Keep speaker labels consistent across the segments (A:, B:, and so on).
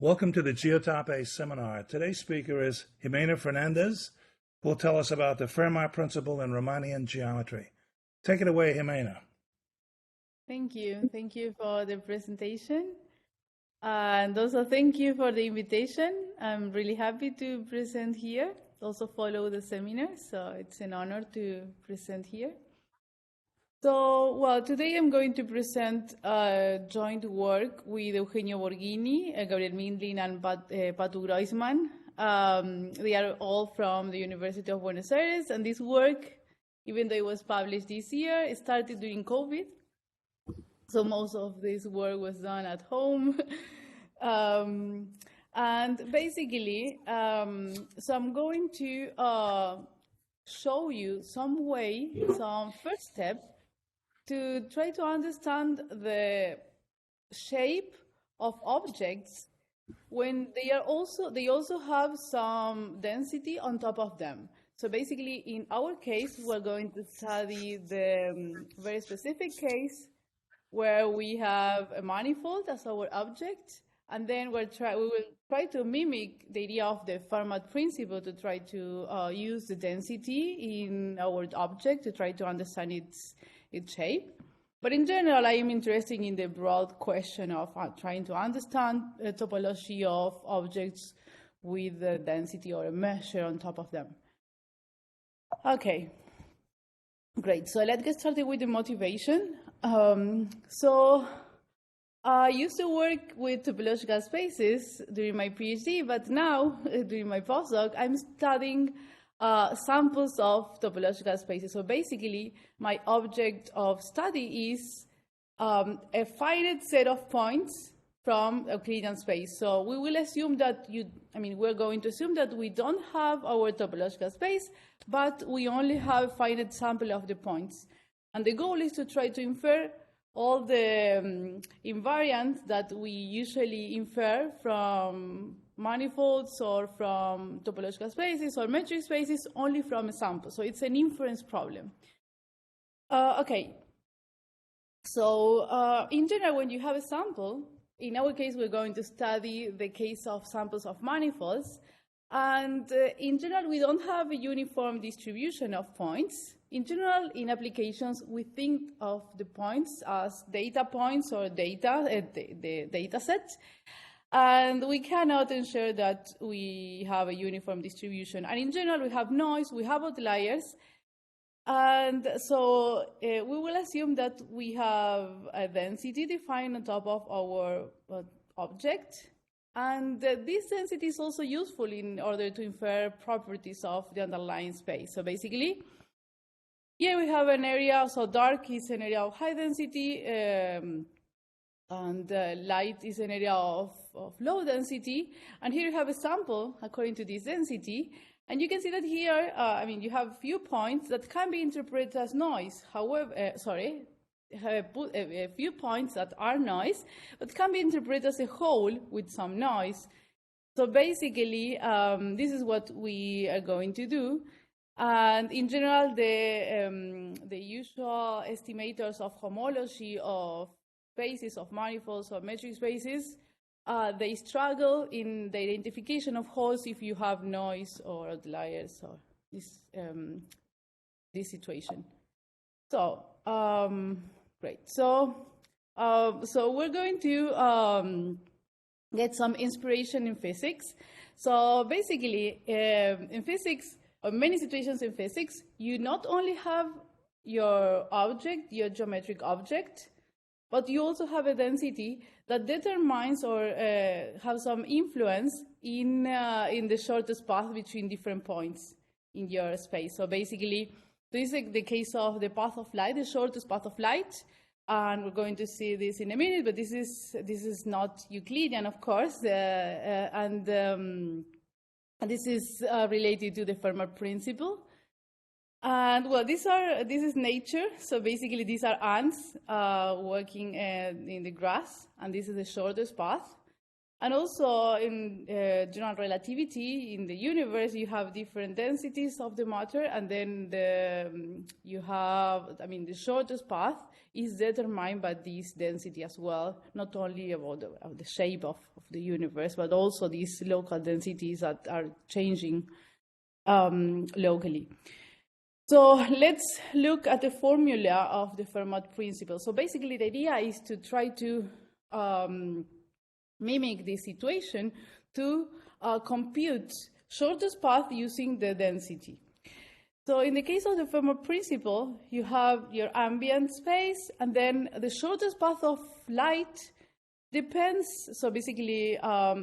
A: Welcome to the GEOTOP-A seminar. Today's speaker is Jimena Fernandez, who will tell us about the Fermat principle in Riemannian geometry. Take it away, Jimena.
B: Thank you. Thank you for the presentation. And also thank you for the invitation. I'm really happy to present here, also follow the seminar, so it's an honor to present here. So, well, today I'm going to present joint work with Eugenio Borghini, Gabriel Mindlin, and Patu Groisman. They are all from the University of Buenos Aires, and this work, even though it was published this year, it started during COVID. So most of this work was done at home. And basically, so I'm going to show you some first step to try to understand the shape of objects when they also have some density on top of them. So basically, in our case, we're going to study the very specific case where we have a manifold as our object, and then we will try to mimic the idea of the Fermat principle to try to use the density in our object to try to understand its shape. But in general, I am interested in the broad question of trying to understand the topology of objects with the density or a measure on top of them. Okay, great. So let's get started with the motivation. So I used to work with topological spaces during my PhD, but now, during my postdoc, I'm studying samples of topological spaces. So basically, my object of study is a finite set of points from Euclidean space. So we will assume that we're going to assume that we don't have our topological space, but we only have a finite sample of the points. And the goal is to try to infer all the invariants that we usually infer from manifolds or from topological spaces or metric spaces only from a sample. So it's an inference problem. Okay. So in general, when you have a sample, in our case, we're going to study the case of samples of manifolds. And in general, we don't have a uniform distribution of points. In general, in applications, we think of the points as data points or data, the data sets. And we cannot ensure that we have a uniform distribution. And in general, we have noise, we have outliers. And so we will assume that we have a density defined on top of our object. And this density is also useful in order to infer properties of the underlying space. So basically, here we have an area, so dark is an area of high density, and light is an area of low density. And here you have a sample according to this density. And you can see that here, you have a few points that can be interpreted as noise. However, a few points that are noise, but can be interpreted as a whole with some noise. So basically, this is what we are going to do. And in general, the usual estimators of homology of spaces, of manifolds, or metric spaces, they struggle in the identification of holes if you have noise or outliers or this situation. So, great. So we're going to get some inspiration in physics. So basically, in physics, or many situations in physics, you not only have your object, your geometric object, but you also have a density that determines or have some influence in the shortest path between different points in your space. So basically, this is the case of the path of light, the shortest path of light, and we're going to see this in a minute. But this is not Euclidean, of course, and this is related to the Fermat principle. And well, this is nature. So basically, these are ants working in the grass, and this is the shortest path. And also in general relativity, in the universe, you have different densities of the matter, and then you have, the shortest path is determined by this density as well, not only about the shape of the universe, but also these local densities that are changing locally. So let's look at the formula of the Fermat principle. So basically the idea is to try to mimic this situation to compute shortest path using the density. So in the case of the Fermat principle, you have your ambient space, and then the shortest path of light depends. So basically,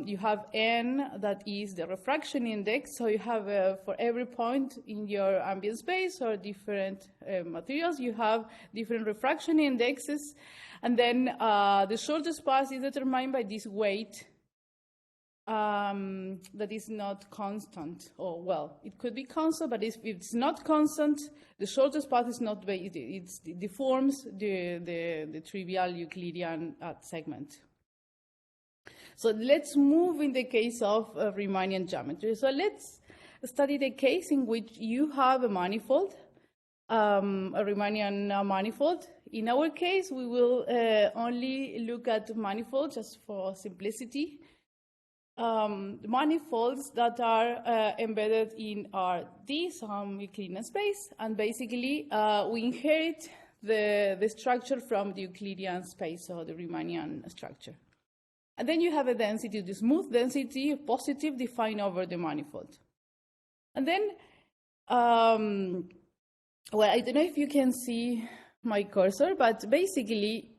B: you have n, that is the refraction index. So you have, for every point in your ambient space or different materials, you have different refraction indexes. And then the shortest path is determined by this weight that is not constant. Or, well, it could be constant, but if it's not constant, the shortest path is not, it deforms the trivial Euclidean segment. So let's move in the case of Riemannian geometry. So let's study the case in which you have a manifold, a Riemannian manifold. In our case, we will only look at manifolds just for simplicity. Manifolds that are embedded in R-D, some Euclidean space, and basically we inherit the structure from the Euclidean space, or the Riemannian structure. And then you have a density, the smooth density, positive, defined over the manifold. And then, well, I don't know if you can see my cursor, but basically,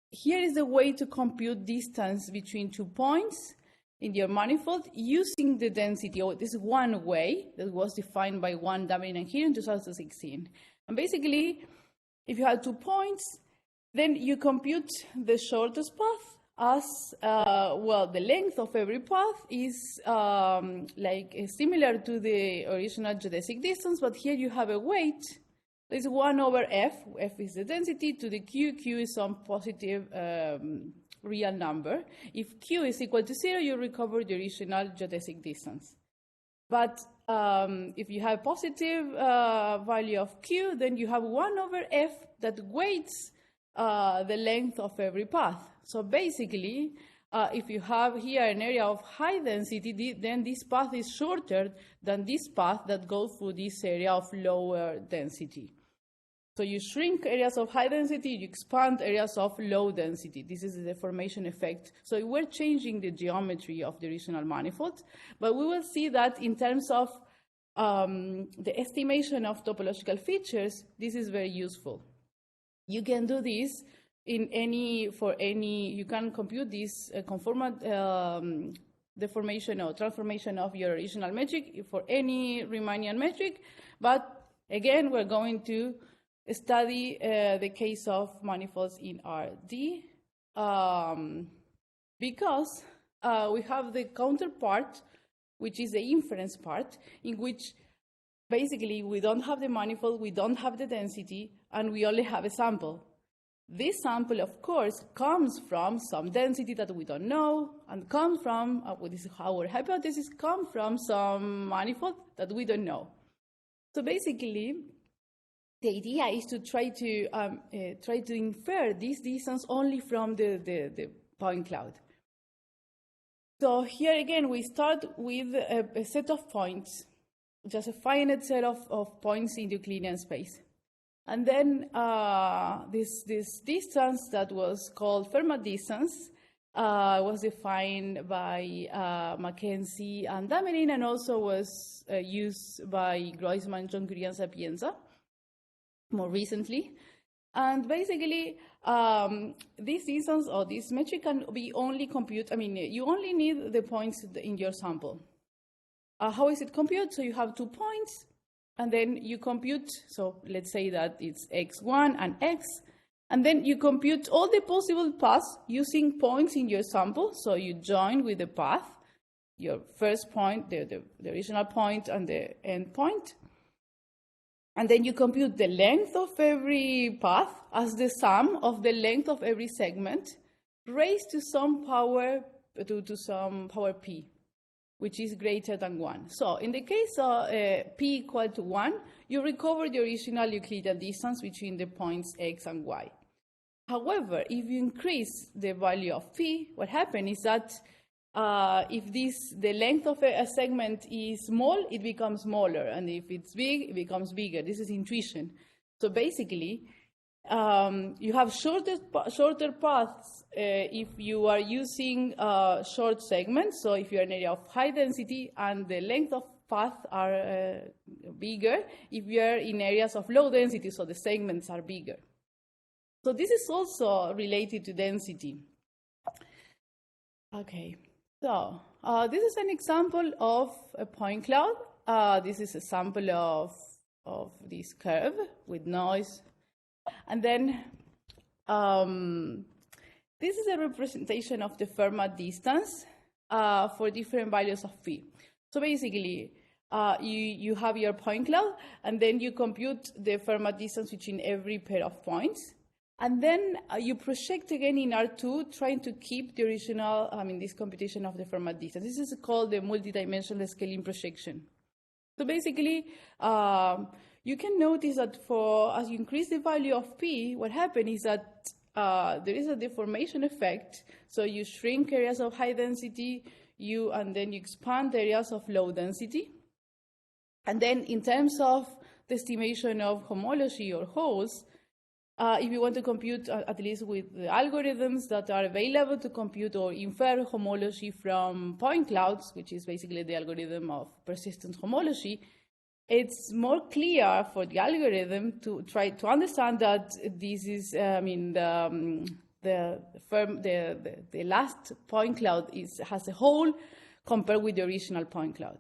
B: here is the way to compute distance between 2 points in your manifold using the density. Oh, this is one way that was defined by one Damien here in 2016. And basically, if you have 2 points, then you compute the shortest path as, well, the length of every path is similar to the original geodesic distance, but here you have a weight. It's 1 over f. F is the density to the q. Q is some positive real number. If q is equal to 0, you recover the original geodesic distance. But if you have positive value of q, then you have 1 over f that weights the length of every path. So basically, if you have here an area of high density, then this path is shorter than this path that goes through this area of lower density. So you shrink areas of high density, you expand areas of low density. This is the deformation effect. So we're changing the geometry of the original manifold, but we will see that in terms of the estimation of topological features, this is very useful. You can do this you can compute this conformal deformation or transformation of your original metric for any Riemannian metric. But again, we're going to study the case of manifolds in RD because we have the counterpart, which is the inference part, in which basically we don't have the manifold, we don't have the density, and we only have a sample. This sample, of course, comes from some density that we don't know, and comes from, this is our hypothesis, comes from some manifold that we don't know. So basically, the idea is to try to infer this distance only from the point cloud. So here again, we start with a set of points, just a finite set of points in the Euclidean space. And then this distance that was called Fermat distance was defined by Mackenzie and Damelin, and also was used by Groisman, John Curie, and Sapienza more recently. And basically, this distance or this metric can be only computed. You only need the points in your sample. How is it computed? So you have 2 points. And then you compute, so let's say that it's x1 and x, and then you compute all the possible paths using points in your sample. So you join with the path, your first point, the original point, and the end point. And then you compute the length of every path as the sum of the length of every segment raised to some power to some power p, which is greater than 1. So in the case of p equal to 1, you recover the original Euclidean distance between the points x and y. However, if you increase the value of p, what happens is that if the length of a segment is small, it becomes smaller, and if it's big, it becomes bigger. This is intuition. So basically, you have shorter paths if you are using short segments. So if you're in an area of high density, and the length of path are bigger if you're in areas of low density, so the segments are bigger. So this is also related to density. Okay, so this is an example of a point cloud. This is a sample of this curve with noise. And then this is a representation of the Fermat distance for different values of p. So basically, you have your point cloud, and then you compute the Fermat distance between every pair of points. And then you project again in R2, trying to keep the original, this computation of the Fermat distance. This is called the multidimensional scaling projection. So basically, you can notice that as you increase the value of p, what happens is that there is a deformation effect. So you shrink areas of high density, and then you expand areas of low density. And then in terms of the estimation of homology or holes, if you want to compute, at least with the algorithms that are available to compute or infer homology from point clouds, which is basically the algorithm of persistent homology, it's more clear for the algorithm to try to understand that this is, the last point cloud has a hole compared with the original point cloud.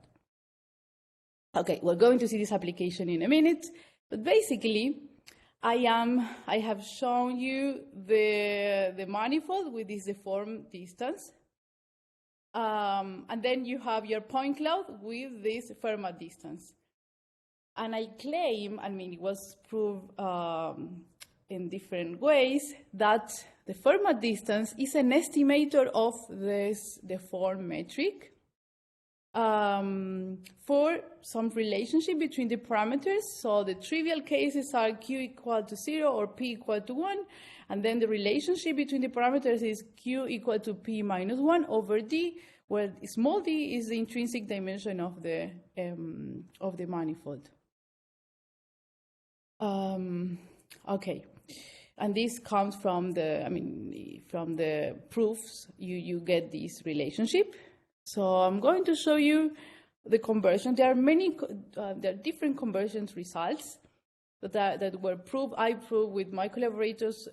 B: Okay, we're going to see this application in a minute, but basically, I have shown you the manifold with this deformed distance. And then you have your point cloud with this Fermat distance. And I claim, it was proved in different ways, that the Fermat distance is an estimator of this deformed metric for some relationship between the parameters. So the trivial cases are q equal to 0 or p equal to 1, and then the relationship between the parameters is q equal to p minus 1 over d, where small d is the intrinsic dimension of the manifold. Okay, and this comes from from the proofs. You get this relationship. So I'm going to show you the conversion. There are different conversions results that were proved. I proved with my collaborators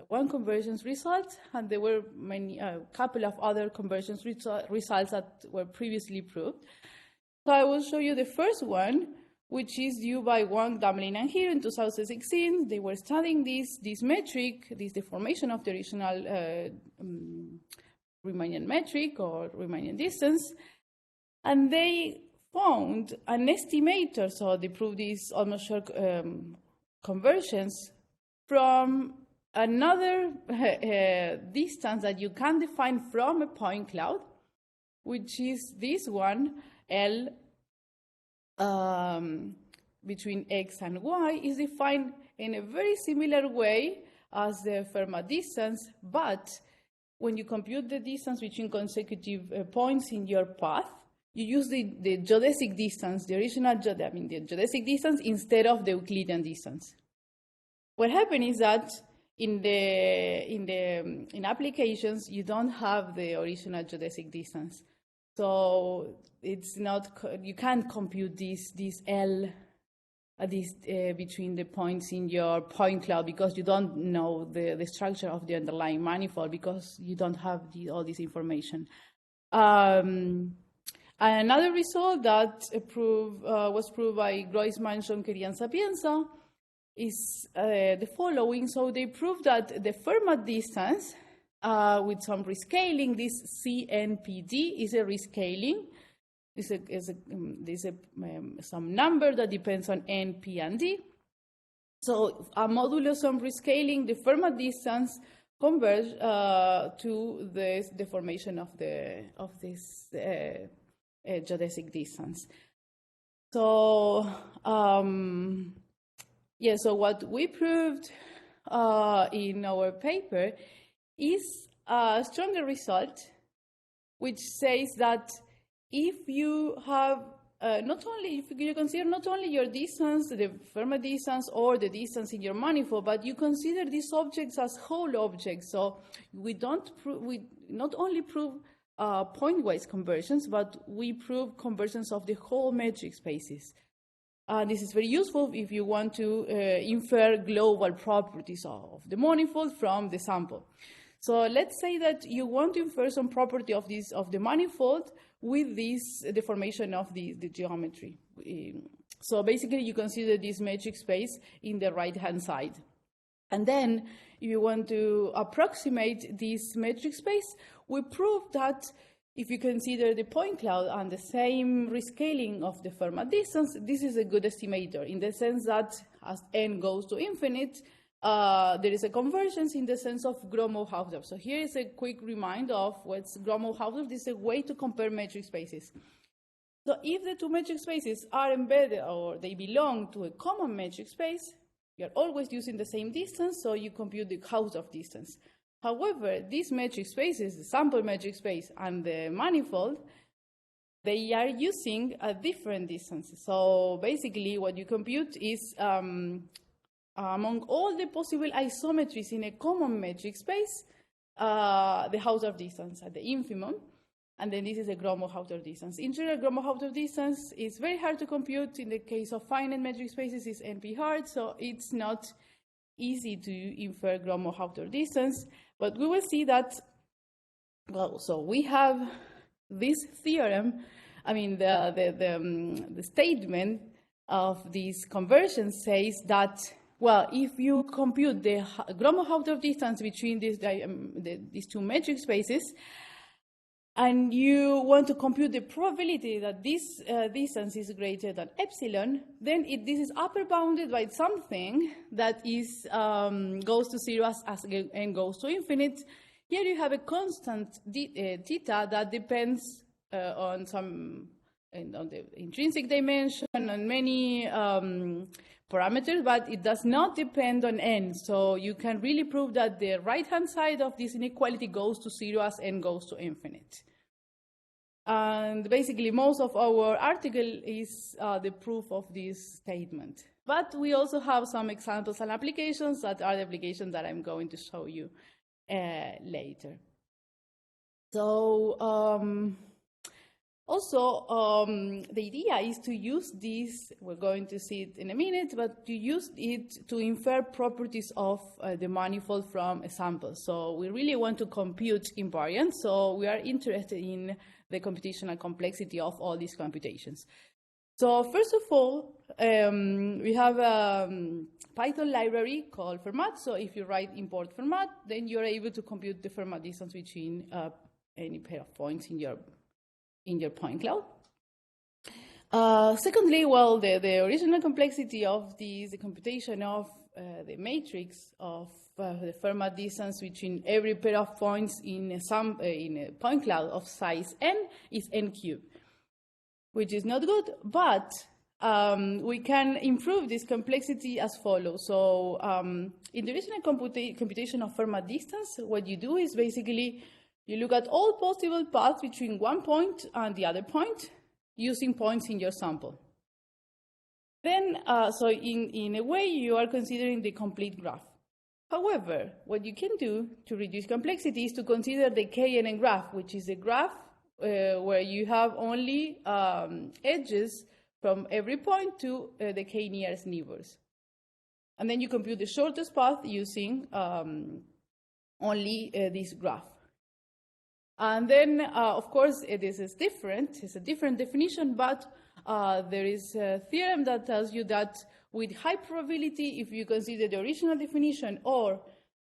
B: one conversions result, and there were a couple of other conversions results that were previously proved. So I will show you the first one, which is due by Wang, Damlin, and Hero in 2016. They were studying this metric, this deformation of the original Riemannian metric or Riemannian distance, and they found an estimator. So they proved these almost sure conversions from another distance that you can define from a point cloud, which is this one, L between x and y, is defined in a very similar way as the Fermat distance, but when you compute the distance between consecutive points in your path, you use the geodesic distance, the original the geodesic distance instead of the Euclidean distance. What happened is that in applications you don't have the original geodesic distance, so it's not, you can't compute this L between the points in your point cloud, because you don't know the structure of the underlying manifold, because you don't have all this information. And another result that was proved by Groisman, Jonquerie, and Sapienza is the following. So they proved that the Fermat distance with some rescaling, this CNPD is a rescaling. There's some number that depends on n, p, and d. So a modulo some rescaling, the Fermat distance converge to this deformation of this geodesic distance. So yeah, so what we proved in our paper is a stronger result, which says that if you have if you consider not only your distance, the Fermat distance, or the distance in your manifold, but you consider these objects as whole objects. So we not only prove pointwise conversions, but we prove conversions of the whole metric spaces. This is very useful if you want to infer global properties of the manifold from the sample. So let's say that you want to infer some property of the manifold with this deformation of the geometry. So basically, you consider this metric space in the right-hand side. And then, if you want to approximate this metric space, we prove that if you consider the point cloud and the same rescaling of the Fermat distance, this is a good estimator in the sense that as n goes to infinite, there is a convergence in the sense of Gromov-Hausdorff. So here is a quick reminder of what's Gromov-Hausdorff. This is a way to compare metric spaces. So if the two metric spaces are embedded or they belong to a common metric space, you're always using the same distance, so you compute the Hausdorff distance. However, these metric spaces, the sample metric space and the manifold, they are using a different distance. So basically what you compute is among all the possible isometries in a common metric space, the Hausdorff distance at the infimum, and then this is a Gromov-Hausdorff distance. In general, Gromov-Hausdorff distance is very hard to compute. In the case of finite metric spaces, it's NP hard, so it's not easy to infer Gromov-Hausdorff distance. But we will see that, well, so we have this theorem, I mean, the statement of this conversion says that, well, if you compute the Gromov-Hausdorff distance between these two metric spaces, and you want to compute the probability that this distance is greater than epsilon, then this is upper bounded by something that is goes to zero as n goes to infinite. Here you have a constant theta that depends on the intrinsic dimension and many parameters, but it does not depend on n. So you can really prove that the right-hand side of this inequality goes to zero as n goes to infinite. And basically, most of our article is the proof of this statement. But we also have some examples and applications that are the applications that I'm going to show you later. So the idea is to use this, we're going to see it in a minute, but to use it to infer properties of the manifold from a sample. So we really want to compute invariance, so we are interested in the computational complexity of all these computations. So first of all, we have a Python library called Fermat. So if you write import Fermat, then you're able to compute the Fermat distance between any pair of points in your point cloud. Secondly, well, the original complexity of the computation of the matrix of the Fermat distance between every pair of points in a point cloud of size n is n cubed, which is not good, but we can improve this complexity as follows. So in the original computation of Fermat distance, what you do is basically you look at all possible paths between one point and the other point using points in your sample. Then, so in a way, you are considering the complete graph. However, what you can do to reduce complexity is to consider the KNN graph, which is a graph where you have only edges from every point to the k nearest neighbors. And then you compute the shortest path using only this graph. And then, of course, this is different. It's a different definition, but there is a theorem that tells you that with high probability, if you consider the original definition or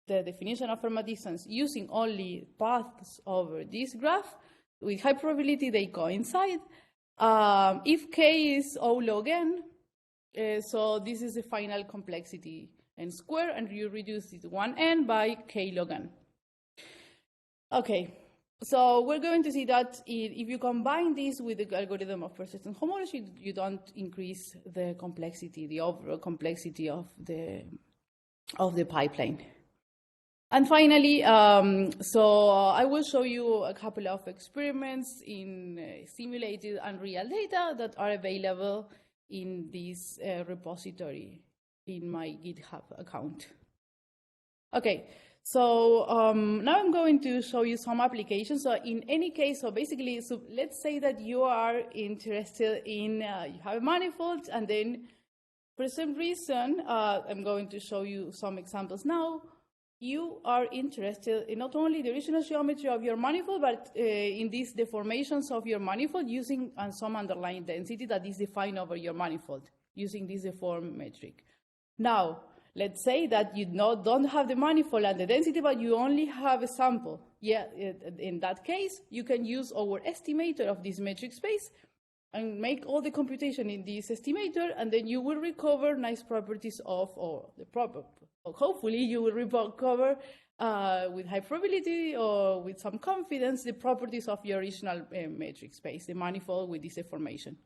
B: the definition of Fermat distance using only paths over this graph, with high probability they coincide. If k is O log n, so this is the final complexity n squared, and you reduce it 1n by k log n. Okay, so we're going to see that if you combine this with the algorithm of persistent homology, you don't increase the complexity, the overall complexity of the pipeline. And finally, so I will show you a couple of experiments in simulated and real data that are available in this repository in my GitHub account. Okay, so now I'm going to show you some applications. So in any case, so basically, so let's say that you are interested in, you have a manifold, and then for some reason, I'm going to show you some examples now. You are interested in not only the original geometry of your manifold, but in these deformations of your manifold using some underlying density that is defined over your manifold using this deform metric. Now, let's say that you don't have the manifold and the density, but you only have a sample. Yeah, in that case, you can use our estimator of this metric space and make all the computation in this estimator, and then you will recover nice properties of, or the hopefully you will recover with high probability or with some confidence the properties of your original metric space, the manifold with this deformation.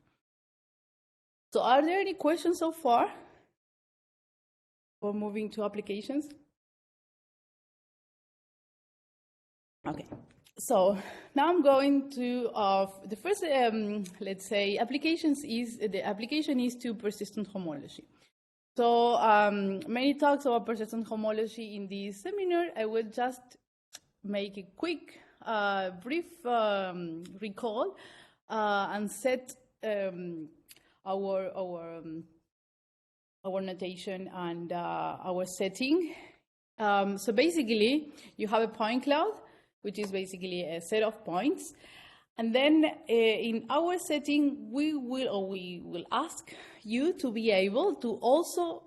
B: So are there any questions so far? Or moving to applications? Okay. So now I'm going to the first, let's say, applications is the application is to persistent homology. So many talks about persistent homology in this seminar. I will just make a quick, brief recall and set our notation and our setting. So basically, you have a point cloud, which is basically a set of points. And then in our setting, we will ask you to be able to also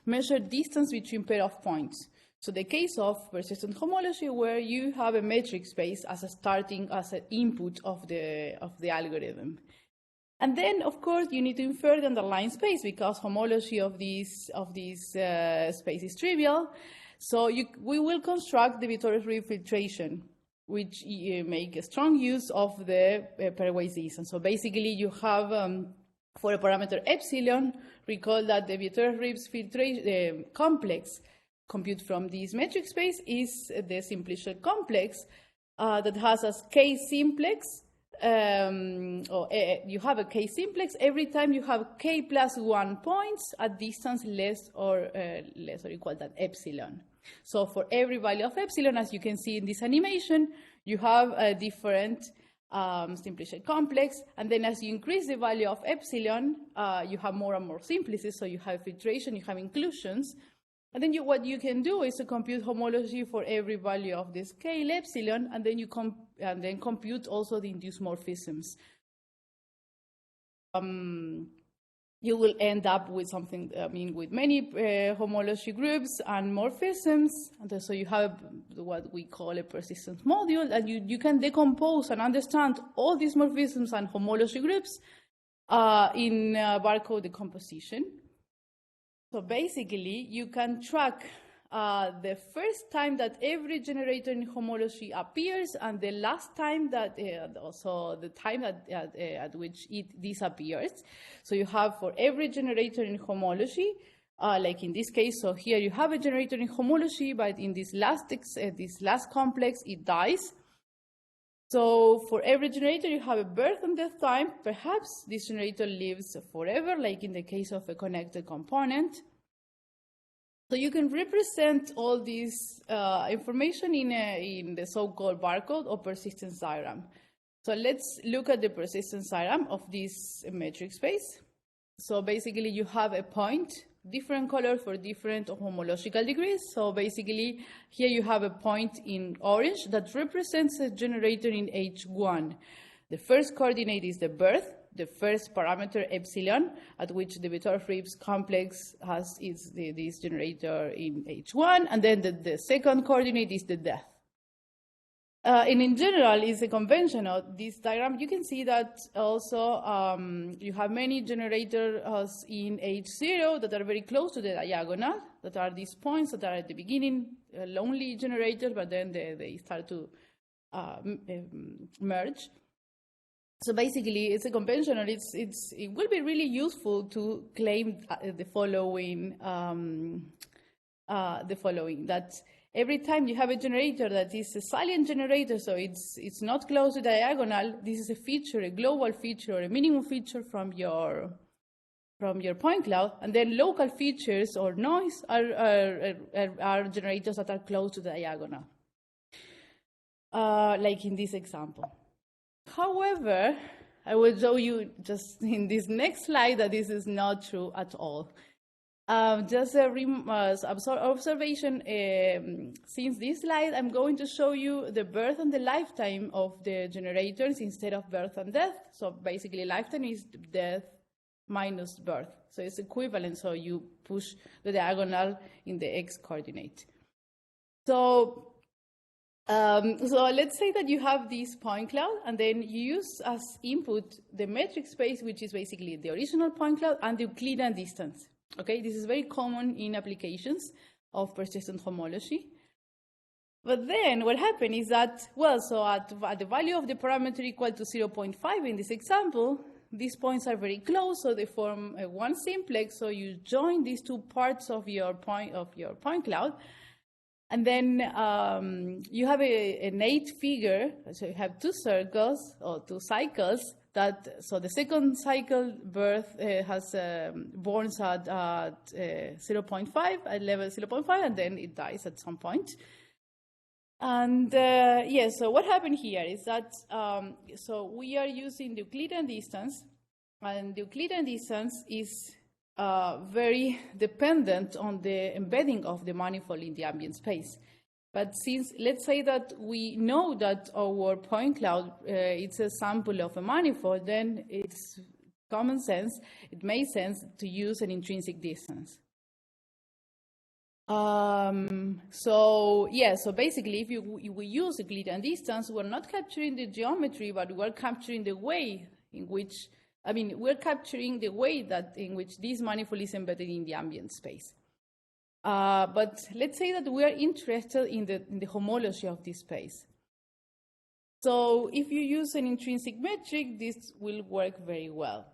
B: measure distance between pair of points. So the case of persistent homology, where you have a metric space as an input of the algorithm. And then, of course, you need to infer the underlying space because homology of this space is trivial. So we will construct the Vittori filtration, which make a strong use of the pairwise distance. So basically, you have for a parameter epsilon, recall that the Vittori filtration complex compute from this metric space is the simplicial complex that has as k simplex. You have a k simplex every time you have k plus 1 points at distance less or equal than epsilon. So for every value of epsilon, as you can see in this animation, you have a different simplicial complex, and then as you increase the value of epsilon, you have more and more simplices, so you have filtration, you have inclusions. And then what you can do is to compute homology for every value of the scale epsilon, and then you compute also the induced morphisms. You will end up with something, with many homology groups and morphisms. And so you have what we call a persistent module, and you can decompose and understand all these morphisms and homology groups in barcode decomposition. So basically, you can track the first time that every generator in homology appears, and the last time that, also the time at which it disappears. So you have for every generator in homology, like in this case, so here you have a generator in homology, but in this last complex, it dies. So for every generator, you have a birth and death time. Perhaps this generator lives forever, like in the case of a connected component. So you can represent all this information in the so-called barcode or persistence diagram. So let's look at the persistence diagram of this metric space. So basically, you have a point, different color for different homological degrees. So basically, here you have a point in orange that represents a generator in H1. The first coordinate is the birth, the first parameter epsilon, at which the Vittori-Phillips complex is this generator in H1, and then the second coordinate is the death. And in general, it's a conventional, this diagram. You can see that also you have many generators in H0 that are very close to the diagonal, that are these points that are at the beginning, lonely generators, but then they start to merge. So basically, it's a conventional. It will be really useful to claim the following, that every time you have a generator that is a silent generator, so it's not close to diagonal, this is a feature, a global feature, or a minimum feature from your point cloud, and then local features or noise are generators that are close to the diagonal, like in this example. However, I will show you just in this next slide that this is not true at all. Just a observation, since this slide, I'm going to show you the birth and the lifetime of the generators instead of birth and death. So basically, lifetime is death minus birth. So it's equivalent, so you push the diagonal in the x coordinate. So let's say that you have this point cloud, and then you use as input the metric space, which is basically the original point cloud, and the Euclidean distance. Okay, this is very common in applications of persistent homology. But then what happened is that, well, so at the value of the parameter equal to 0.5 in this example, these points are very close, so they form one simplex. So you join these two parts of your point cloud, and then you have a Nate figure. So you have two circles or two cycles. So the second cycle birth has borns at 0.5, at level 0.5, and then it dies at some point. And so what happened here is that, so we are using the Euclidean distance, and the Euclidean distance is very dependent on the embedding of the manifold in the ambient space. But since, let's say that we know that our point cloud, it's a sample of a manifold, then it's common sense, it makes sense to use an intrinsic distance. So basically, if we use Euclidean distance, we're not capturing the geometry, but we're capturing the way in which, we're capturing the way that in which this manifold is embedded in the ambient space. But let's say that we are interested in the homology of this space. So if you use an intrinsic metric, this will work very well.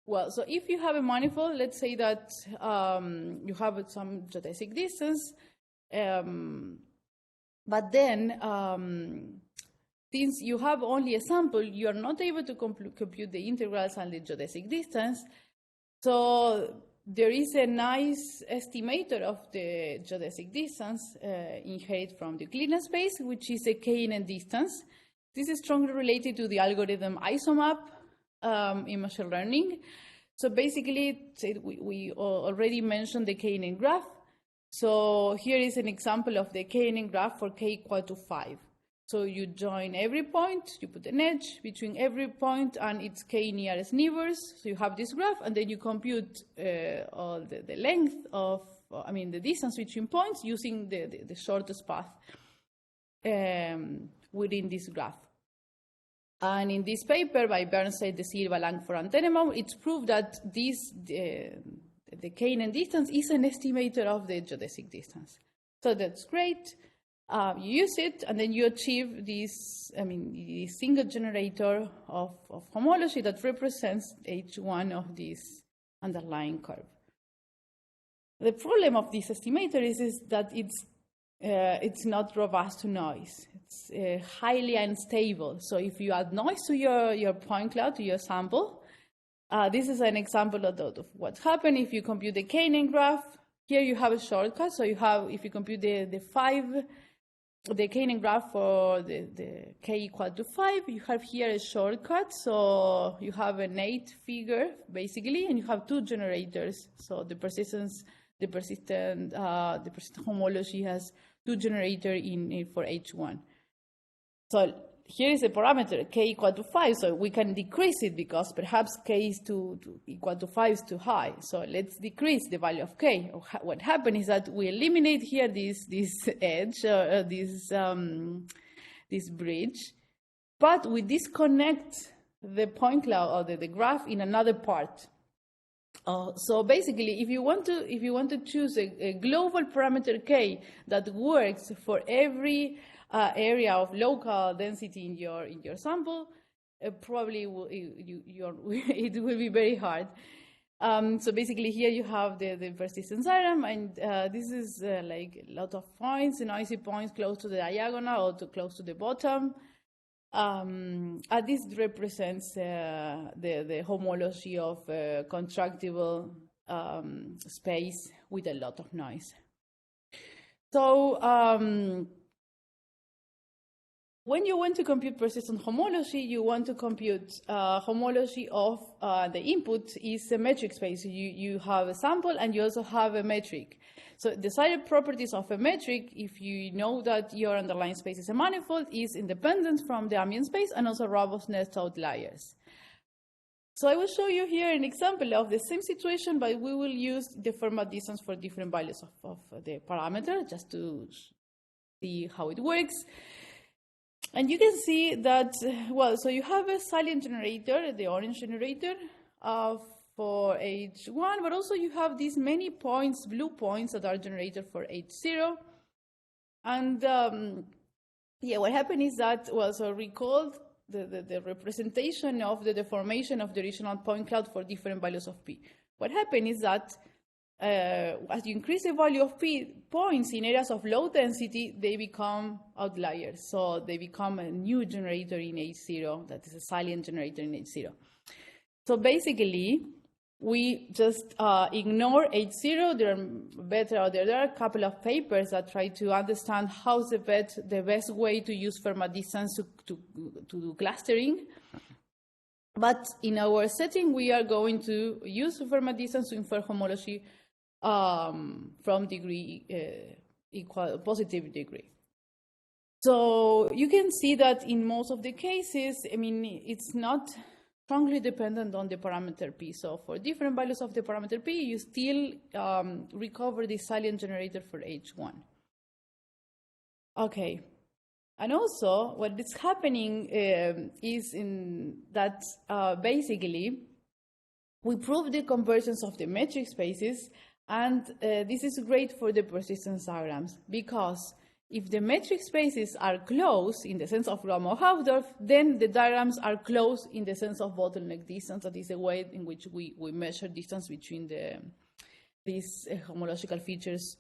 B: Well, so if you have a manifold, let's say that you have some geodesic distance, but then since you have only a sample, you are not able to compute the integrals and the geodesic distance. So there is a nice estimator of the geodesic distance inherited from the Euclidean space, which is a KNN distance. This is strongly related to the algorithm isomap in machine learning. So basically, we already mentioned the KNN graph. So here is an example of the KNN graph for k equal to 5. So you join every point, you put an edge between every point and its k nearest neighbors. So you have this graph, and then you compute all the length of, the distance between points using the shortest path within this graph. And in this paper by Bernstein, De Silva, Langford, and Tenenbaum, it's proved that the KNN distance is an estimator of the geodesic distance. So that's great. You use it, and then you achieve this, the single generator of homology that represents H1 of this underlying curve. The problem of this estimator is that it's not robust to noise. It's highly unstable. So if you add noise to your point cloud, to your sample, this is an example of what happens if you compute the KNN graph. Here you have a shortcut. So you have, if you compute the KNN graph for the k equal to 5, you have here a shortcut. So you have a Nate figure, basically, and you have two generators. So the persistent homology has two generators for H1. So here is a parameter, k equal to 5, so we can decrease it because perhaps k is equal to 5 is too high. So let's decrease the value of k. What happened is that we eliminate here this edge, this bridge, but we disconnect the point cloud or the graph in another part. So basically, if you want to choose a global parameter k that works for every area of local density in your sample, probably it will be very hard. So basically, here you have the persistence diagram, and this is like a lot of points, noisy points close to the diagonal or close to the bottom. This represents the homology of contractible space with a lot of noise. So when you want to compute persistent homology, you want to compute homology of the input is a metric space. So you have a sample and you also have a metric. So the decided properties of a metric, if you know that your underlying space is a manifold, is independent from the ambient space and also robustness to outliers. So I will show you here an example of the same situation, but we will use the Fermat distance for different values of the parameter just to see how it works. And you can see that, well, so you have a silent generator, the orange generator, for H1, but also you have these many points, blue points that are generated for H0. And yeah, what happened is that, well, so recall the representation of the deformation of the original point cloud for different values of P. What happened is that as you increase the value of P points in areas of low density, they become outliers. So they become a new generator in H0, that is a silent generator in H0. So basically, we just ignore H0. There are a couple of papers that try to understand how's the best way to use Fermat distance to do clustering. But in our setting, we are going to use Fermat distance to infer homology from degree positive degree. So you can see that in most of the cases, I mean, it's not strongly dependent on the parameter P. So for different values of the parameter P, you still recover the silent generator for H1. Okay. And also, what is happening is in that basically, we prove the convergence of the metric spaces, and this is great for the persistence diagrams, because if the metric spaces are close in the sense of Gromov-Hausdorff, then the diagrams are close in the sense of bottleneck distance. That is the way in which we measure distance between these homological features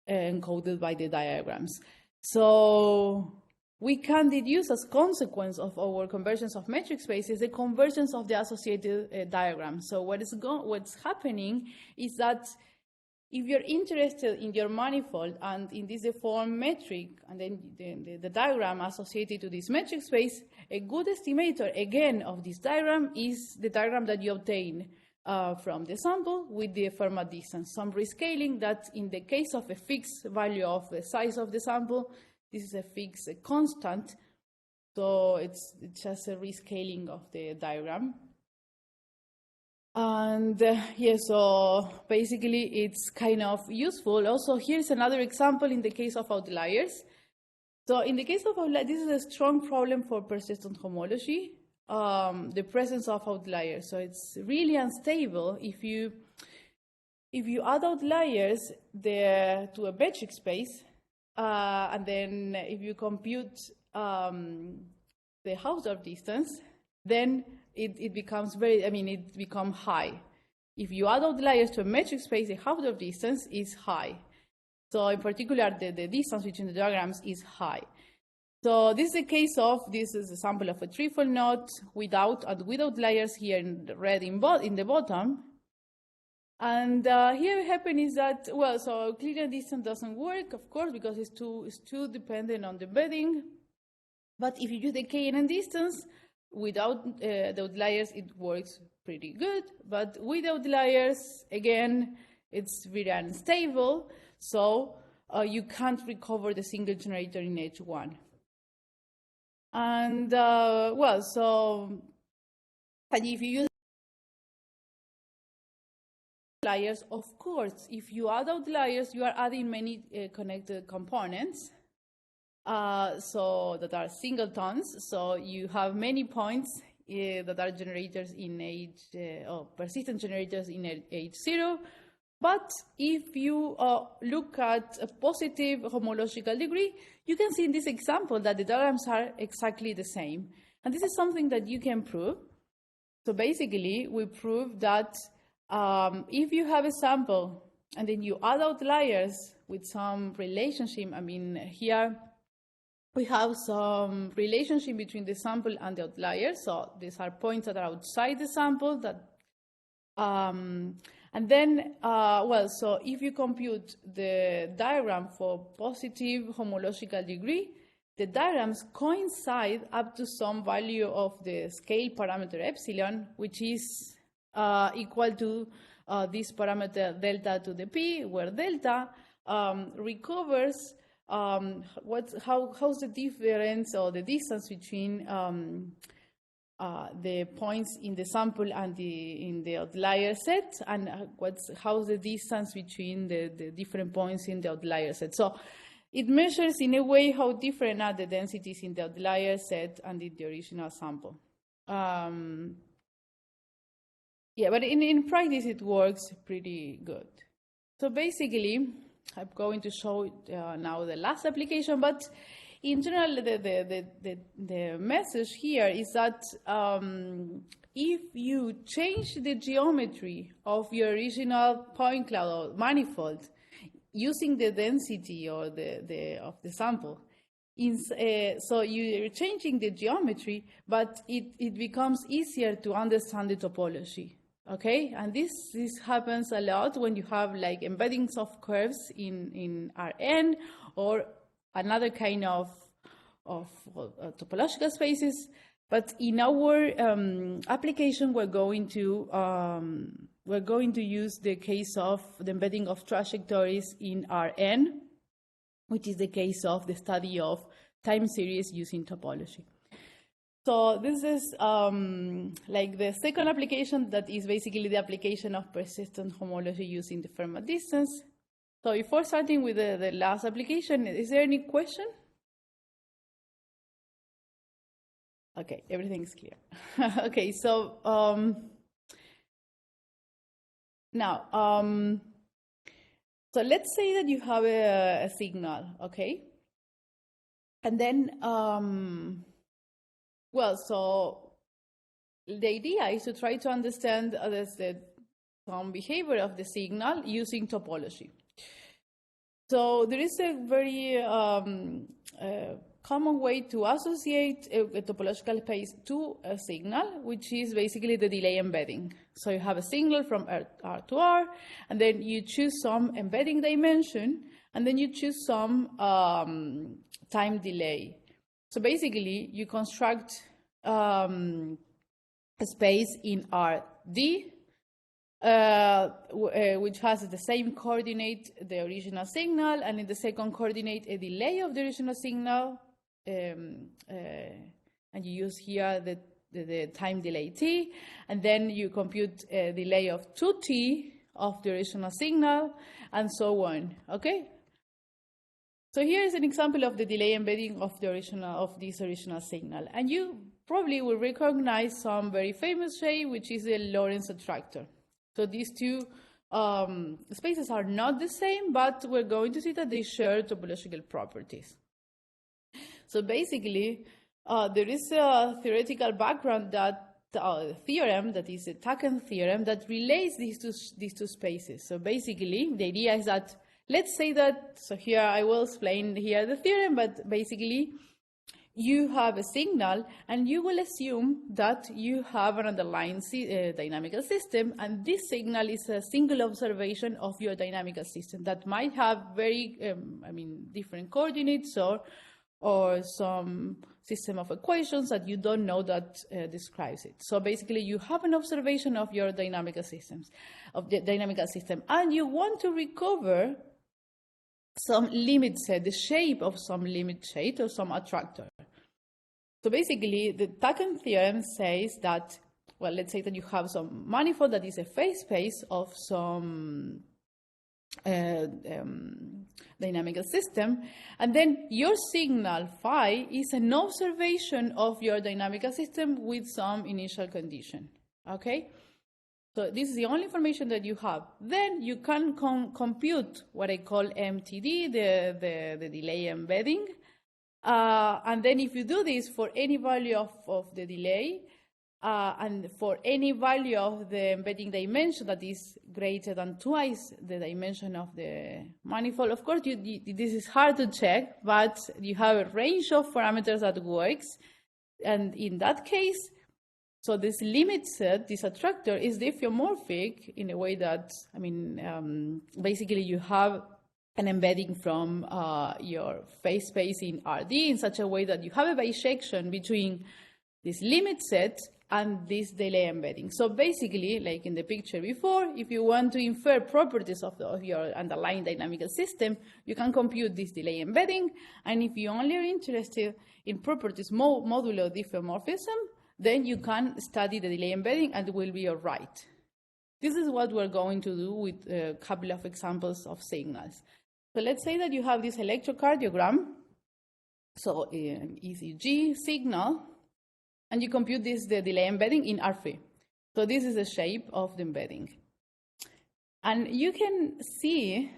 B: encoded by the diagrams. So we can deduce as consequence of our convergence of metric spaces the convergence of the associated diagrams. So what's happening is that if you're interested in your manifold and in this deformed metric, and then the diagram associated to this metric space, a good estimator, again, of this diagram is the diagram that you obtain from the sample with the Fermat distance. Some rescaling that in the case of a fixed value of the size of the sample, this is a fixed constant. So it's just a rescaling of the diagram. And yeah, so basically it's kind of useful. Also, here's another example in the case of outliers. So in the case of outliers, this is a strong problem for persistent homology, the presence of outliers. So it's really unstable if you add outliers there to a metric space, and then if you compute the Hausdorff distance, then it becomes it becomes high. If you add outliers to a metric space, the Hausdorff distance is high. So in particular, the distance between the diagrams is high. So this is a case of, this is a sample of a trifold knot without outliers here in the red in the bottom. And here what happened is that, well, so Euclidean distance doesn't work, of course, because it's too dependent on the bedding. But if you use the KNN distance, without the outliers, it works pretty good. But with outliers, again, it's very unstable. So you can't recover the single generator in H1. And well, so and if you use outliers, of course, if you add outliers, you are adding many connected components. so that are singletons. So you have many points that are generators in age, or persistent generators in age 0. But if you look at a positive homological degree, you can see in this example that the diagrams are exactly the same. And this is something that you can prove. So basically, we prove that if you have a sample and then you add outliers with some relationship, I mean, here we have some relationship between the sample and the outlier. So these are points that are outside the sample that, and then, well, so if you compute the diagram for positive homological degree, the diagrams coincide up to some value of the scale parameter epsilon, which is equal to this parameter delta to the p, where delta recovers how's the difference or the distance between the points in the sample and in the outlier set, and how's the distance between the different points in the outlier set. So it measures in a way how different are the densities in the outlier set and in the original sample. Yeah, but in practice it works pretty good. So basically, I'm going to show now the last application, but in general, the message here is that if you change the geometry of your original point cloud or manifold using the density or of the sample, so you're changing the geometry, but it becomes easier to understand the topology. Okay, and this happens a lot when you have like embeddings of curves in Rn or another kind of topological spaces. But in our application, we're going to use the case of the embedding of trajectories in Rn, which is the case of the study of time series using topology. So this is like the second application that is basically the application of persistent homology using the Fermat distance. So before starting with the last application, is there any question? Okay, everything's clear. Okay, so now, so let's say that you have a signal, okay? And then, well, so the idea is to try to understand some behavior of the signal using topology. So there is a very common way to associate a topological space to a signal, which is basically the delay embedding. So you have a signal from R to R, and then you choose some embedding dimension, and then you choose some time delay. So basically, you construct a space in Rd, which has the same coordinate, the original signal, and in the second coordinate, a delay of the original signal, and you use here the time delay t, and then you compute a delay of 2t of the original signal, and so on. Okay. So here is an example of the delay embedding of this original signal, and you probably will recognize some very famous shape, which is the Lorentz attractor. So these two spaces are not the same, but we're going to see that they share topological properties. So basically, there is a theoretical background that theorem, that is a Taken theorem, that relates these two spaces. So basically, the idea is that, let's say that, so here I will explain here the theorem, but basically, you have a signal, and you will assume that you have an underlying dynamical system, and this signal is a single observation of your dynamical system that might have very, different coordinates or some system of equations that you don't know that describes it. So basically, you have an observation of your dynamical systems, of the dynamical system, and you want to recover some limit set, the shape of some limit state or some attractor. So basically, the Taken theorem says that, well, let's say that you have some manifold that is a phase space of some dynamical system, and then your signal phi is an observation of your dynamical system with some initial condition. Okay, so this is the only information that you have. Then you can compute what I call MTD, the delay embedding, and then if you do this for any value of the delay, and for any value of the embedding dimension that is greater than twice the dimension of the manifold. Of course, this is hard to check, but you have a range of parameters that works. And in that case, so this limit set, this attractor, is diffeomorphic in a way that, I mean, basically you have an embedding from your phase space in RD in such a way that you have a bisection between this limit set and this delay embedding. So basically, like in the picture before, if you want to infer properties of your underlying dynamical system, you can compute this delay embedding. And if you only are interested in properties modulo diffeomorphism, then you can study the delay embedding and it will be all right. This is what we're going to do with a couple of examples of signals. So let's say that you have this electrocardiogram, so an ECG signal, and you compute the delay embedding in R3. So this is the shape of the embedding. And you can see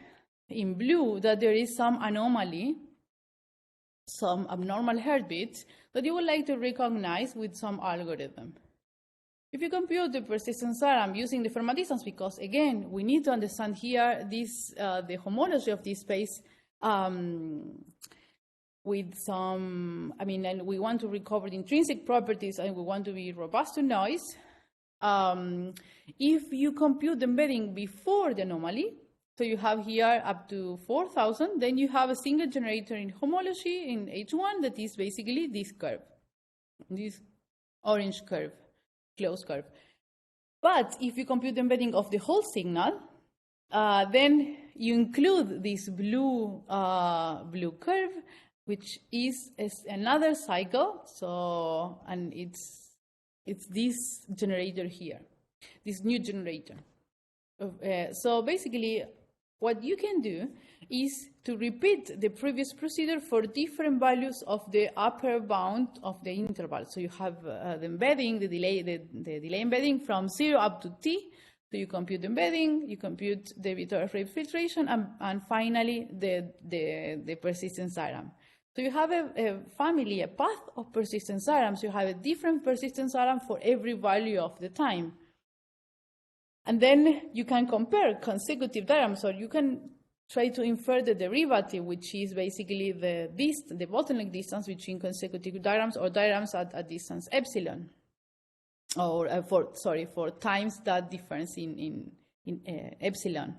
B: in blue that there is some anomaly, some abnormal heartbeats that you would like to recognize with some algorithm. If you compute the persistence theorem using the Fermat distance, because again, we need to understand here this, the homology of this space with some, I mean, and we want to recover the intrinsic properties and we want to be robust to noise. If you compute the embedding before the anomaly, so you have here up to 4,000, then you have a single generator in homology in H1 that is basically this curve, this orange curve, closed curve. But if you compute the embedding of the whole signal, then you include this blue curve, which is another cycle. So, and it's this generator here, this new generator. So basically, what you can do is to repeat the previous procedure for different values of the upper bound of the interval. So you have the embedding, the delay embedding from 0 up to t. So you compute the embedding, you compute the Vittori filtration, and finally the persistence theorem. So you have a family, a path of persistence theorems. You have a different persistence theorem for every value of the time. And then you can compare consecutive diagrams, or you can try to infer the derivative, which is basically the bottleneck distance between consecutive diagrams or diagrams at a distance epsilon, or for times that difference in epsilon.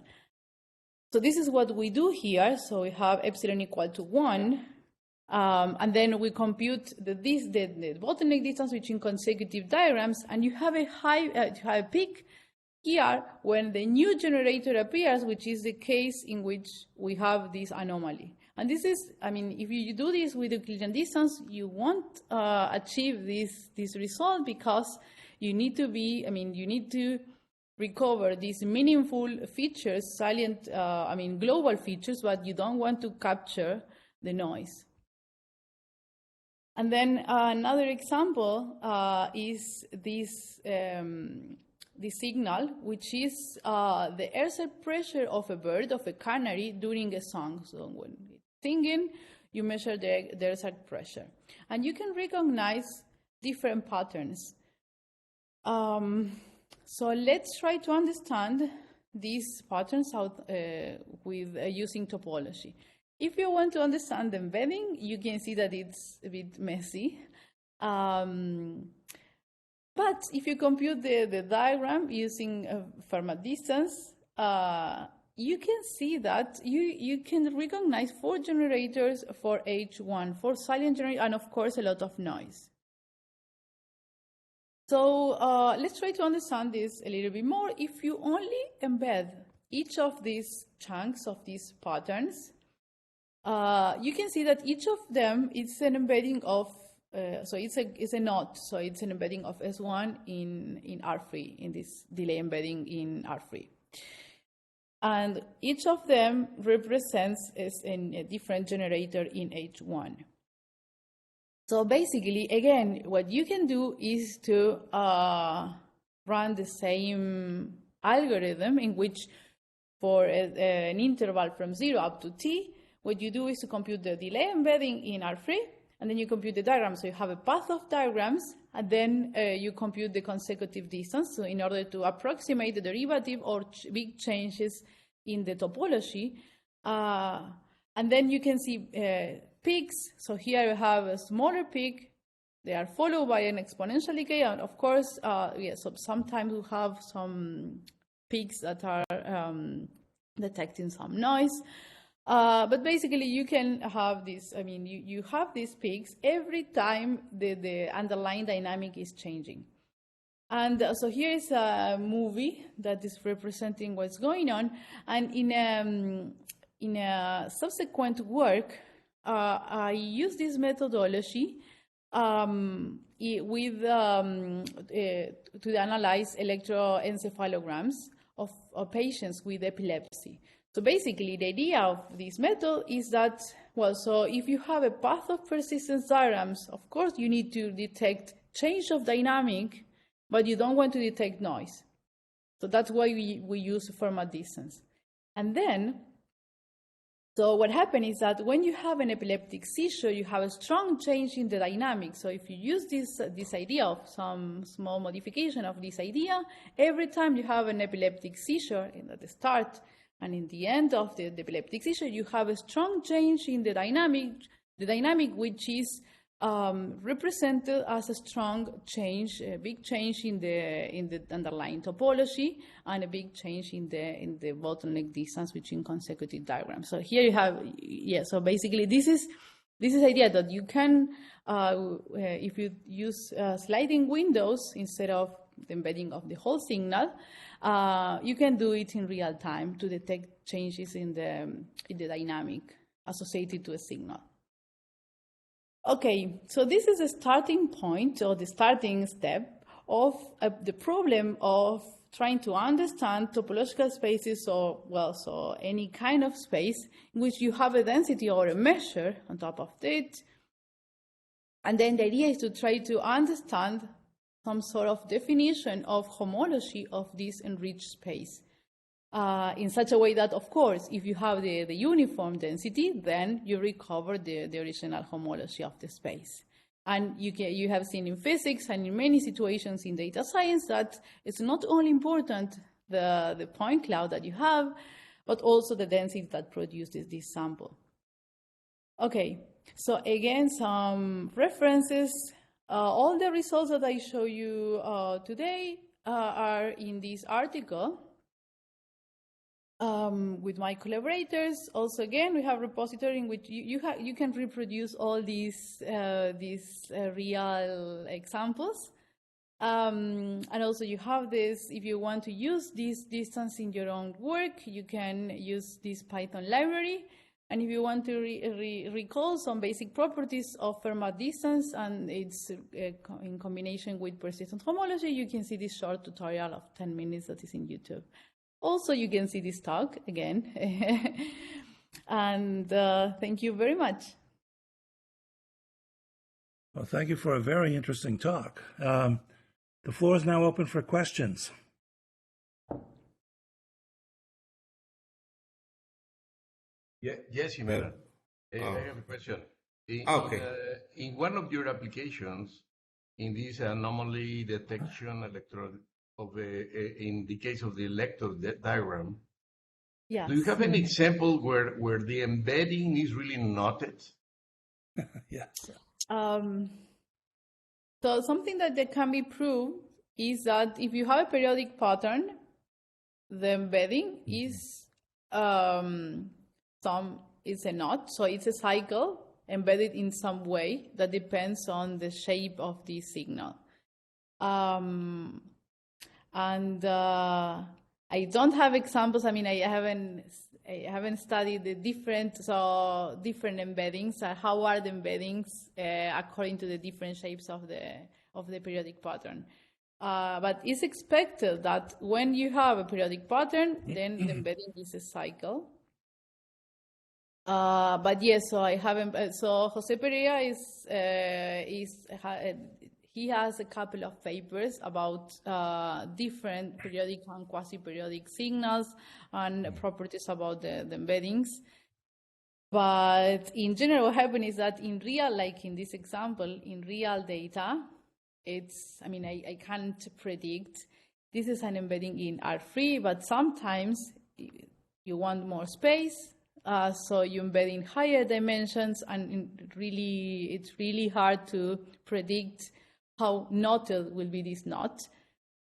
B: So this is what we do here. So we have epsilon equal to 1. And then we compute the bottleneck distance between consecutive diagrams, and you have a peak here when the new generator appears, which is the case in which we have this anomaly. And this is, I mean, if you do this with Euclidean distance, you won't achieve this result, because you need to be, I mean, you need to recover these meaningful features, salient, I mean, global features, but you don't want to capture the noise. And then another example is this signal, which is the air cell pressure of a bird, of a canary, during a song. So when it's singing, you measure the air cell pressure. And you can recognize different patterns. So let's try to understand these patterns out with using topology. If you want to understand the embedding, you can see that it's a bit messy. But if you compute the diagram using Fermat distance, you can see that you can recognize 4 generators for H1, 4 silent generators, and of course a lot of noise. So let's try to understand this a little bit more. If you only embed each of these chunks of these patterns, you can see that each of them is an embedding of, so it's a knot, so it's an embedding of S1 in R3, in this delay embedding in R3. And each of them represents a different generator in H1. So basically, again, what you can do is to run the same algorithm in which for an interval from 0 up to t, what you do is to compute the delay embedding in R3, and then you compute the diagram. So you have a path of diagrams, and then you compute the consecutive distance so in order to approximate the derivative or big changes in the topology. And then you can see peaks. So here you have a smaller peak. They are followed by an exponential decay. And of course, so sometimes we have some peaks that are detecting some noise. But basically, you can have this, I mean, you have these peaks every time the underlying dynamic is changing. And so here is a movie that is representing what's going on. And in a subsequent work, I use this methodology with to analyze electroencephalograms of patients with epilepsy. So basically, the idea of this method is that, well, so if you have a path of persistence diagrams, of course, you need to detect change of dynamic, but you don't want to detect noise. So that's why we use Fermat distance. And then, so what happens is that when you have an epileptic seizure, you have a strong change in the dynamic. So if you use this idea of some small modification of this idea, every time you have an epileptic seizure at the start and in the end of the epileptic seizure, you have a strong change in the dynamic which is represented as a strong change, a big change in the underlying topology, and a big change in the bottleneck distance between consecutive diagrams. So here you have, so basically this is idea that you can, if you use sliding windows instead of the embedding of the whole signal, you can do it in real time to detect changes in the dynamic associated to a signal. Okay, so this is a starting point or the starting step of the problem of trying to understand topological spaces, or well, so any kind of space in which you have a density or a measure on top of it. And then the idea is to try to understand some sort of definition of homology of this enriched space in such a way that, of course, if you have the uniform density, then you recover the original homology of the space. And you have seen in physics and in many situations in data science that it's not only important the point cloud that you have, but also the density that produces this sample. Okay, so again, some references. All the results that I show you today are in this article with my collaborators. Also, again, we have a repository in which you can reproduce all these real examples. And also you have this, if you want to use this distance in your own work, you can use this Python library. And if you want to recall some basic properties of Fermat distance, and it's in combination with persistent homology, you can see this short tutorial of 10 minutes that is in YouTube. Also, you can see this talk again. And thank you very much.
A: Well, thank you for a very interesting talk. The floor is now open for questions.
C: Yes, Jimena. I have a question. In one of your applications, in this anomaly detection in the case of the electro diagram,
B: yes.
C: Do you have an example where the embedding is really knotted?
A: Yes.
B: So something that can be proved is that if you have a periodic pattern, the embedding is it's a knot, so it's a cycle embedded in some way that depends on the shape of the signal. And I don't have examples. I mean, I haven't studied the different embeddings. How are the embeddings according to the different shapes of the periodic pattern? But it's expected that when you have a periodic pattern, then the embedding is a cycle. But yes, so I haven't. So Jose Pereira he has a couple of papers about different periodic and quasi-periodic signals and properties about the embeddings. But in general, what happened is that in real, like in this example, in real data, I can't predict. This is an embedding in R3, but sometimes you want more space. So you embed in higher dimensions, and it's really hard to predict how knotted will be this knot.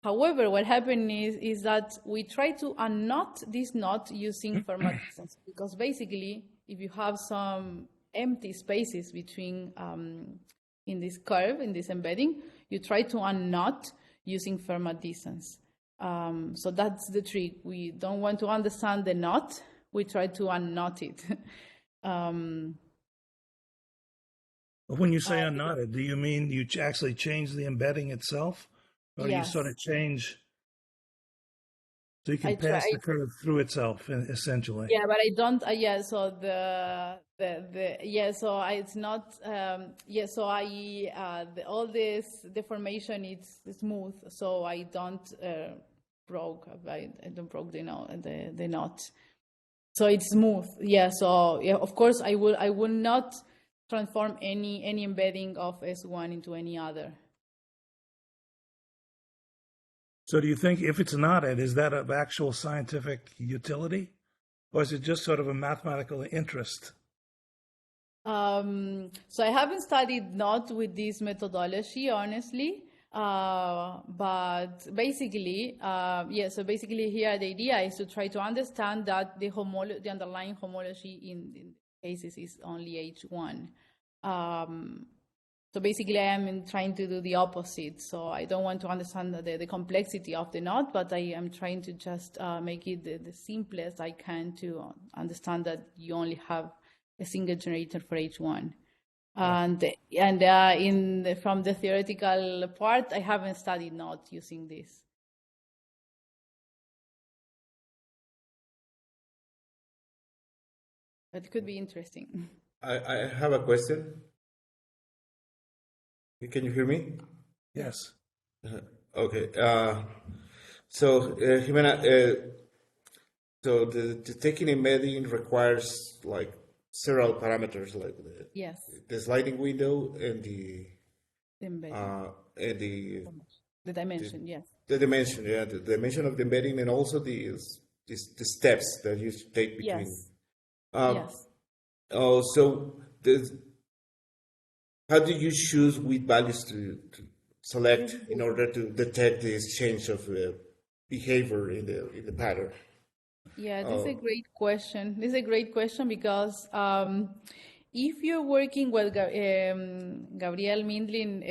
B: However, what happened is that we try to unknot this knot using Fermat distance, because basically, if you have some empty spaces between in this curve, in this embedding, you try to unknot using Fermat distance. So that's the trick. We don't want to understand the knot. We try to unknot it.
A: When you say unknotted, do you mean you actually change the embedding itself? Or
B: yes.
A: You sort of change, so you can pass the curve through itself, essentially.
B: Yeah, but I don't. So it's not. All this deformation is smooth, so I don't broke the knot. So it's smooth. Yeah. So yeah, of course I will not transform any embedding of S1 into any other.
A: So do you think if it's knotted, is that of actual scientific utility, or is it just sort of a mathematical interest?
B: So I haven't studied knot with this methodology, honestly. But basically, so basically here the idea is to try to understand that the underlying homology in cases is only H1. So basically I am trying to do the opposite. So I don't want to understand the complexity of the knot, but I am trying to just make it the simplest I can to understand that you only have a single generator for H1. From the theoretical part, I haven't studied knot using this. But it could be interesting.
D: I have a question. Can you hear me?
A: Yes.
D: Okay. So, Jimena, so the taking embedding requires like several parameters, like the sliding window and the
B: dimension, yes.
D: The dimension, the dimension of the embedding, and also the steps that you take between.
B: Yes.
D: So how do you choose which values to select in order to detect this change of behavior in the pattern?
B: Yeah, this is a great question. This is a great question because if you're working with Gabriel Mindlin,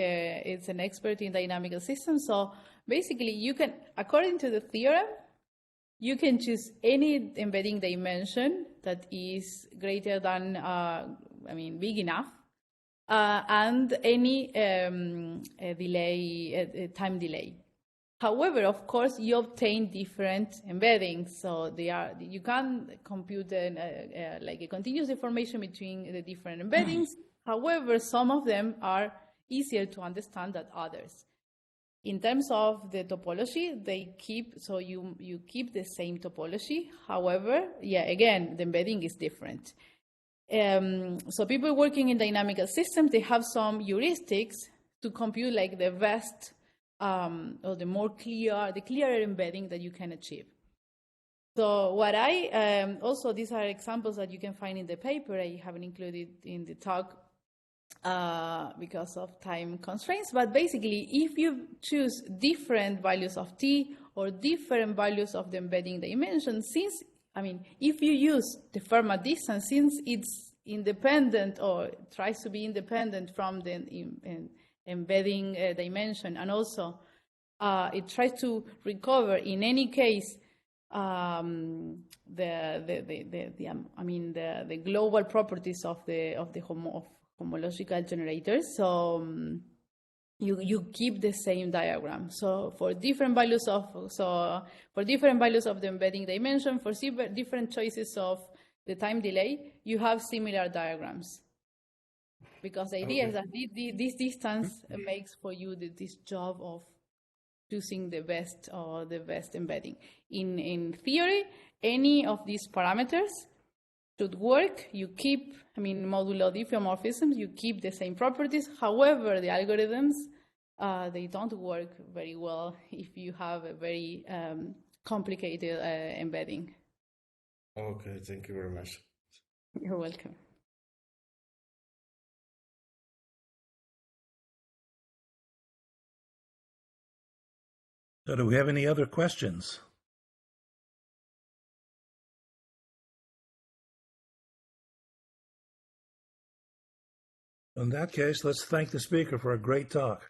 B: is an expert in dynamical systems. So basically, you can, according to the theorem, you can choose any embedding dimension that is greater than, big enough, and any time delay. However, of course, you obtain different embeddings. So you can compute like a continuous deformation between the different embeddings. However, some of them are easier to understand than others. In terms of the topology, you keep the same topology. However, again, the embedding is different. So people working in dynamical systems, they have some heuristics to compute like the best or the clearer embedding that you can achieve. So what also these are examples that you can find in the paper. I haven't included in the talk because of time constraints, but basically if you choose different values of t or different values of the embedding dimension, if you use the Fermat distance, since it's independent or tries to be independent from the embedding dimension, and also it tries to recover in any case the global properties of the homological generators. So you keep the same diagram. So for different values of the embedding dimension, for different choices of the time delay, you have similar diagrams. Because the idea is that this distance makes for you this job of choosing the best embedding. In theory, any of these parameters should work. You keep, modulo diffeomorphisms, you keep the same properties. However, the algorithms, they don't work very well if you have a very complicated embedding.
D: Okay, thank you very much.
B: You're welcome.
A: So do we have any other questions? In that case, let's thank the speaker for a great talk.